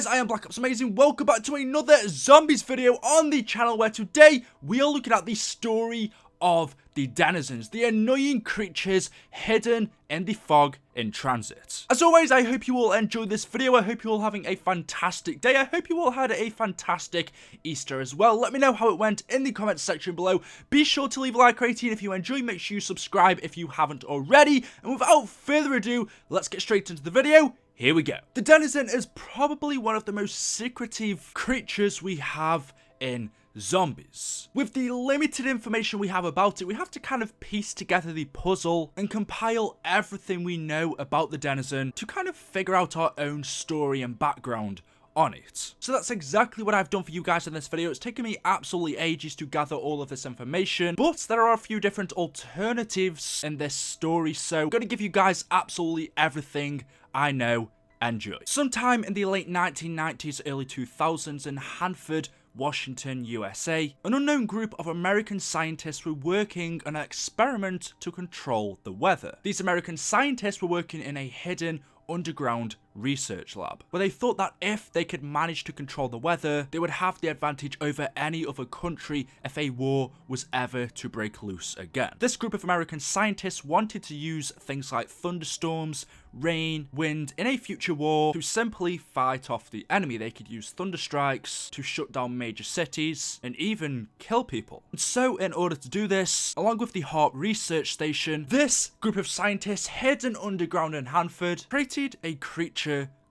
guys, I am BlackOpsAmazing. Welcome back to another zombies video on the channel, where today we are looking at the story of the Denizens, the annoying creatures hidden in the fog in Transit. As always, I hope you all enjoyed this video. I hope you all having a fantastic day. I hope you all had a fantastic Easter as well. Let me know how it went in the comments section below. Be sure to leave a like rating if you enjoy. Make sure you subscribe if you haven't already. And without further ado, let's get straight into the video. Here we go. The Denizen is probably one of the most secretive creatures we have in zombies. With the limited information we have about it, we have to kind of piece together the puzzle and compile everything we know about the Denizen to kind of figure out our own story and background on it. So that's exactly what I've done for you guys in this video. It's taken me absolutely ages to gather all of this information, but there are a few different alternatives in this story, so I'm going to give you guys absolutely everything I know. Enjoy. Sometime in the late 1990s, early 2000s in Hanford, Washington, USA, an unknown group of American scientists were working on an experiment to control the weather. These American scientists were working in a hidden underground research lab, where they thought that if they could manage to control the weather, they would have the advantage over any other country if a war was ever to break loose again. This group of American scientists wanted to use things like thunderstorms, rain, wind in a future war to simply fight off the enemy. They could use thunderstrikes to shut down major cities and even kill people. And so in order to do this, along with the Hart Research Station, this group of scientists hidden underground in Hanford created a creature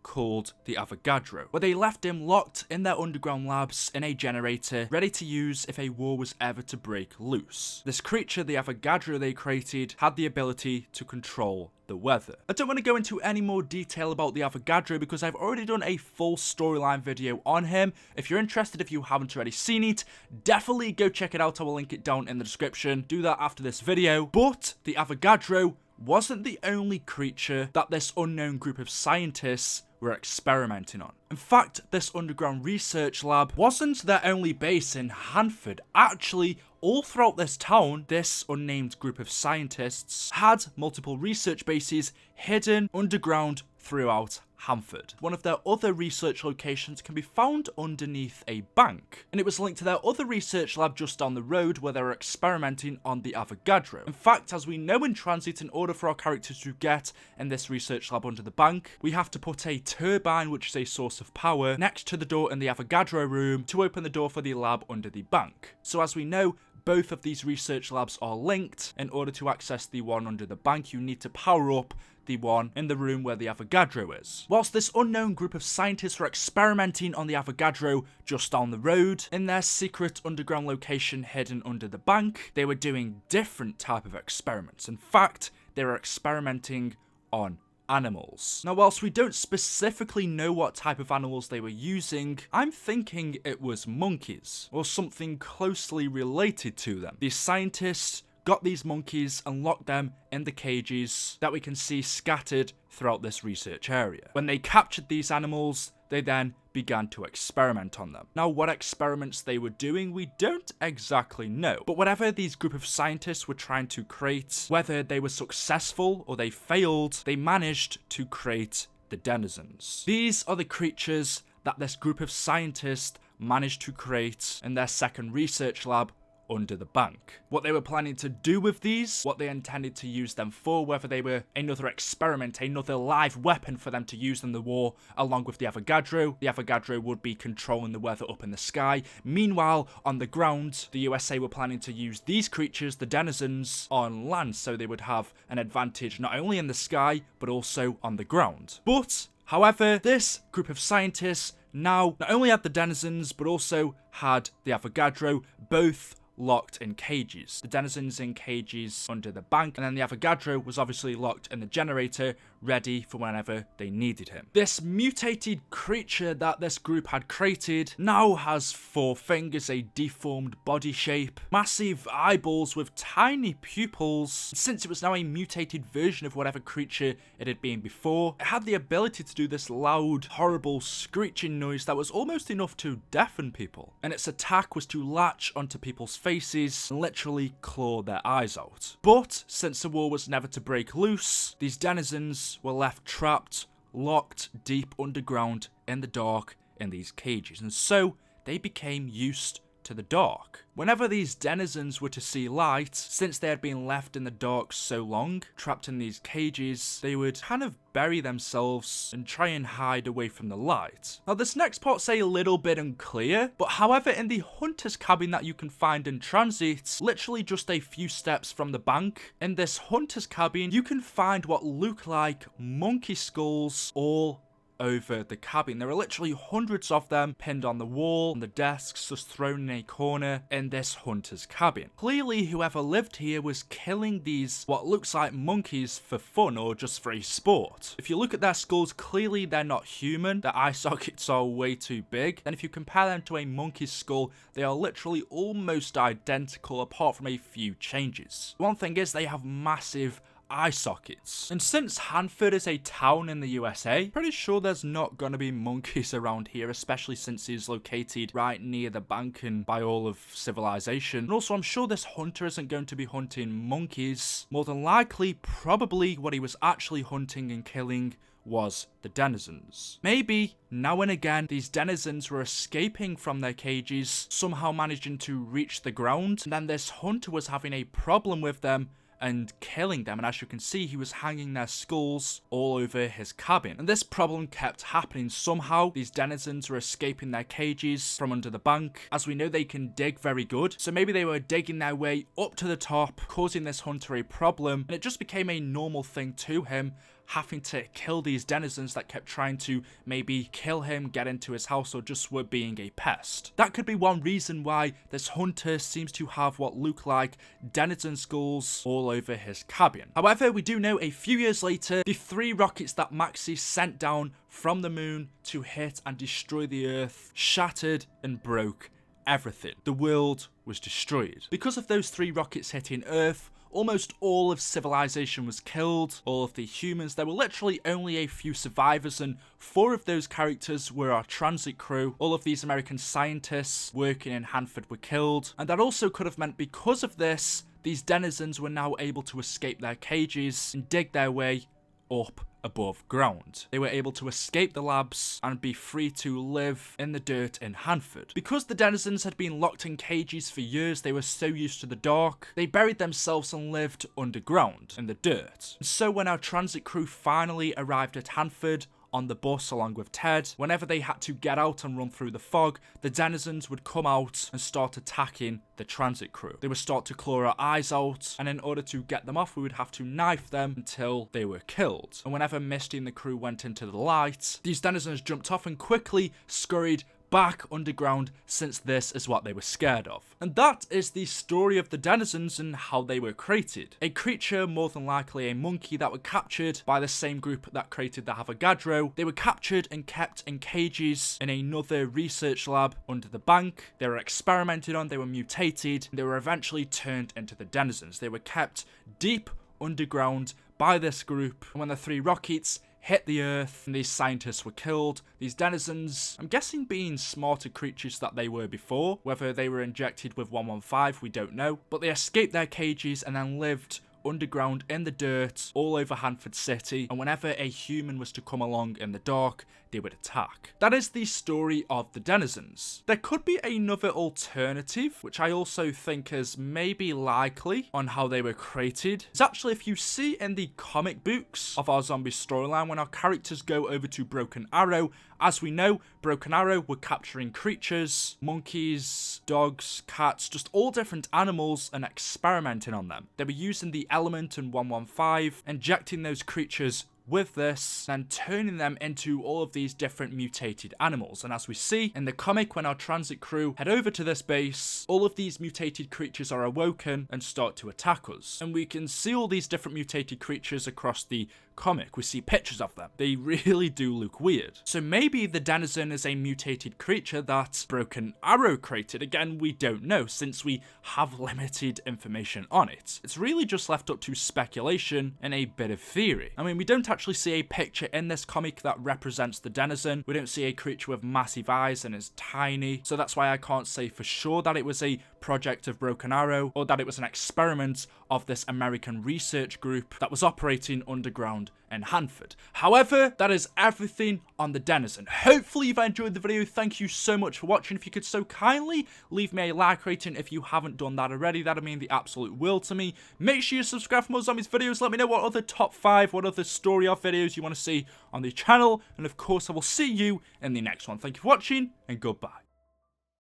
called the Avagadro, where they left him locked in their underground labs in a generator, ready to use if a war was ever to break loose. This creature, the Avagadro they created, had the ability to control the weather. I don't want to go into any more detail about the Avagadro because I've already done a full storyline video on him. If you're interested, if you haven't already seen it, definitely go check it out. I will link it down in the description. Do that after this video. But the Avagadro wasn't the only creature that this unknown group of scientists were experimenting on. In fact, this underground research lab wasn't their only base in Hanford. Actually, all throughout this town, this unnamed group of scientists had multiple research bases hidden underground throughout Hanford. One of their other research locations can be found underneath a bank, and it was linked to their other research lab just down the road where they were experimenting on the Avagadro. In fact, as we know in Transit, in order for our characters to get in this research lab under the bank, we have to put a turbine, which is a source of power, next to the door in the Avagadro room to open the door for the lab under the bank. So as we know, both of these research labs are linked. In order to access the one under the bank, you need to power up the one in the room where the Avagadro is. Whilst this unknown group of scientists were experimenting on the Avagadro just down the road, in their secret underground location hidden under the bank, they were doing different type of experiments. In fact, they were experimenting on animals. Now, whilst we don't specifically know what type of animals they were using, I'm thinking it was monkeys, or something closely related to them. These scientists got these monkeys and locked them in the cages that we can see scattered throughout this research area. When they captured these animals, they then began to experiment on them. Now, what experiments they were doing, we don't exactly know. But whatever these group of scientists were trying to create, whether they were successful or they failed, they managed to create the Denizens. These are the creatures that this group of scientists managed to create in their second research lab under the bank. What they were planning to do with these, what they intended to use them for, whether they were another experiment, another live weapon for them to use in the war, along with the Avagadro. The Avagadro would be controlling the weather up in the sky. Meanwhile, on the ground, the USA were planning to use these creatures, the Denizens, on land, so they would have an advantage not only in the sky, but also on the ground. But, however, this group of scientists now not only had the Denizens, but also had the Avagadro, both locked in cages. The Denizens in cages under the bank, and then the Avagadro was obviously locked in the generator, ready for whenever they needed him. This mutated creature that this group had created now has 4 fingers, a deformed body shape, massive eyeballs with tiny pupils. Since it was now a mutated version of whatever creature it had been before, it had the ability to do this loud, horrible screeching noise that was almost enough to deafen people. And its attack was to latch onto people's faces and literally claw their eyes out. But since the war was never to break loose, these denizens were left trapped, locked deep underground in the dark in these cages, and so they became used to the dark. Whenever these denizens were to see light, since they had been left in the dark so long, trapped in these cages, they would kind of bury themselves and try and hide away from the light. Now this next part's a little bit unclear, but however, in the hunter's cabin that you can find in Tranzit, literally just a few steps from the bank, in this hunter's cabin you can find what look like monkey skulls all over the cabin. There are literally hundreds of them pinned on the wall, on the desks, just thrown in a corner in this hunter's cabin. Clearly, whoever lived here was killing these, what looks like monkeys, for fun or just for a sport. If you look at their skulls, clearly they're not human. Their eye sockets are way too big. And if you compare them to a monkey's skull, they are literally almost identical apart from a few changes. One thing is they have massive eye sockets. And since Hanford is a town in the USA, pretty sure there's not gonna be monkeys around here, especially since he's located right near the bank and by all of civilization. And also, I'm sure this hunter isn't going to be hunting monkeys. More than likely, probably what he was actually hunting and killing was the denizens. Maybe, now and again, these denizens were escaping from their cages, somehow managing to reach the ground, and then this hunter was having a problem with them and killing them, and as you can see, he was hanging their skulls all over his cabin. And this problem kept happening. Somehow these denizens were escaping their cages from under the bank. As we know, they can dig very good, so maybe they were digging their way up to the top, causing this hunter a problem, and it just became a normal thing to him, having to kill these denizens that kept trying to maybe kill him, get into his house, or just were being a pest. That could be one reason why this hunter seems to have what look like denizen skulls all over his cabin. However, we do know a few years later, the 3 rockets that Maxi sent down from the moon to hit and destroy the Earth shattered and broke everything. The world was destroyed. Because of those 3 rockets hitting Earth, almost all of civilization was killed, all of the humans. There were literally only a few survivors, and 4 of those characters were our transit crew. All of these American scientists working in Hanford were killed, and that also could have meant, because of this, these denizens were now able to escape their cages and dig their way up above ground. They were able to escape the labs and be free to live in the dirt in Hanford. Because the denizens had been locked in cages for years, they were so used to the dark, they buried themselves and lived underground in the dirt. And so when our transit crew finally arrived at Hanford on the bus along with Ted, whenever they had to get out and run through the fog, the denizens would come out and start attacking the transit crew. They would start to claw our eyes out, and in order to get them off, we would have to knife them until they were killed. And whenever Misty and the crew went into the light, these denizens jumped off and quickly scurried back underground, since this is what they were scared of. And that is the story of the denizens and how they were created. A creature, more than likely a monkey, that were captured by the same group that created the Avagadro. They were captured and kept in cages in another research lab under the bank. They were experimented on, they were mutated, and they were eventually turned into the denizens. They were kept deep underground by this group, and when the 3 rockets hit the Earth and these scientists were killed, these denizens, I'm guessing being smarter creatures that they were before, whether they were injected with 115, we don't know, but they escaped their cages and then lived underground in the dirt all over Hanford City, and whenever a human was to come along in the dark, they would attack. That is the story of the denizens. There could be another alternative, which I also think is maybe likely on how they were created. It's actually, if you see in the comic books of our zombie storyline, when our characters go over to Broken Arrow, as we know, Broken Arrow were capturing creatures, monkeys, dogs, cats, just all different animals, and experimenting on them. They were using the element in 115, injecting those creatures with this, and turning them into all of these different mutated animals. And as we see in the comic, when our transit crew head over to this base, all of these mutated creatures are awoken and start to attack us. And we can see all these different mutated creatures across the comic. We see pictures of them. They really do look weird. So maybe the denizen is a mutated creature that Broken Arrow created. Again, we don't know, since we have limited information on it. It's really just left up to speculation and a bit of theory. I mean, we don't actually see a picture in this comic that represents the denizen. We don't see a creature with massive eyes and is tiny, so that's why I can't say for sure that it was a project of Broken Arrow, or that it was an experiment of this American research group that was operating underground in Hanford. However, that is everything on the Denizen. Hopefully you've enjoyed the video. Thank you so much for watching. If you could so kindly leave me a like rating if you haven't done that already, that'd mean the absolute world to me. Make sure you subscribe for more zombies videos. Let me know what other top 5, what other story of videos you want to see on the channel, and of course I will see you in the next one. Thank you for watching, and goodbye.